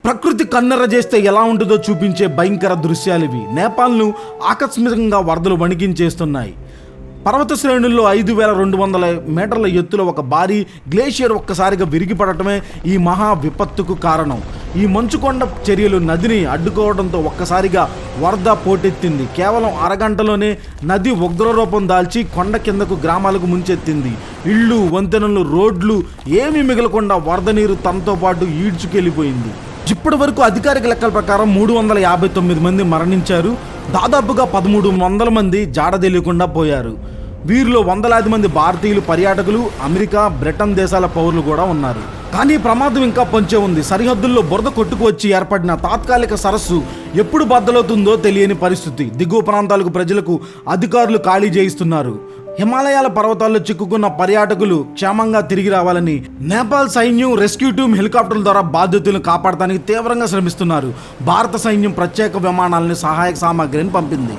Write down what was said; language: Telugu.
ప్రకృతి కన్నెర చేస్తే ఎలా ఉంటుందో చూపించే భయంకర దృశ్యాలు ఇవి. నేపాల్ను ఆకస్మికంగా వరదలు వణికించేస్తున్నాయి. పర్వత శ్రేణుల్లో 5200 మీటర్ల ఎత్తులో ఒక భారీ గ్లేషియర్ ఒక్కసారిగా విరిగిపడటమే ఈ మహా విపత్తుకు కారణం. ఈ మంచుకొండ చర్యలు నదిని అడ్డుకోవడంతో ఒక్కసారిగా వరద పోటెత్తింది. కేవలం అరగంటలోనే నది ఉగ్రరూపం దాల్చి కొండ కిందకు గ్రామాలకు ముంచెత్తింది. ఇళ్ళు, వంతెనలు, రోడ్లు ఏమీ మిగలకుండా వరద నీరు తనతో పాటు ఈడ్చుకెళ్ళిపోయింది. ఇప్పటి వరకు అధికారిక లెక్కల ప్రకారం 359 మంది మరణించారు. దాదాపుగా 1300 మంది జాడ తెలియకుండా పోయారు. వీరిలో వందలాది మంది భారతీయులు, పర్యాటకులు, అమెరికా, బ్రిటన్ దేశాల పౌరులు కూడా ఉన్నారు. కానీ ప్రమాదం ఇంకా పొంచే ఉంది. సరిహద్దుల్లో బురద కొట్టుకువచ్చి ఏర్పడిన తాత్కాలిక సరస్సు ఎప్పుడు బద్దలవుతుందో తెలియని పరిస్థితి. దిగువ ప్రాంతాలకు ప్రజలకు అధికారులు ఖాళీ చేయిస్తున్నారు. హిమాలయాల పర్వతాల్లో చిక్కుకున్న పర్యాటకులు క్షేమంగా తిరిగి రావాలని నేపాల్ సైన్యం రెస్క్యూ టీమ్ హెలికాప్టర్ల ద్వారా బాధితులను కాపాడటానికి తీవ్రంగా శ్రమిస్తున్నారు. భారత సైన్యం ప్రత్యేక విమానాలని, సహాయక సామాగ్రిని పంపింది.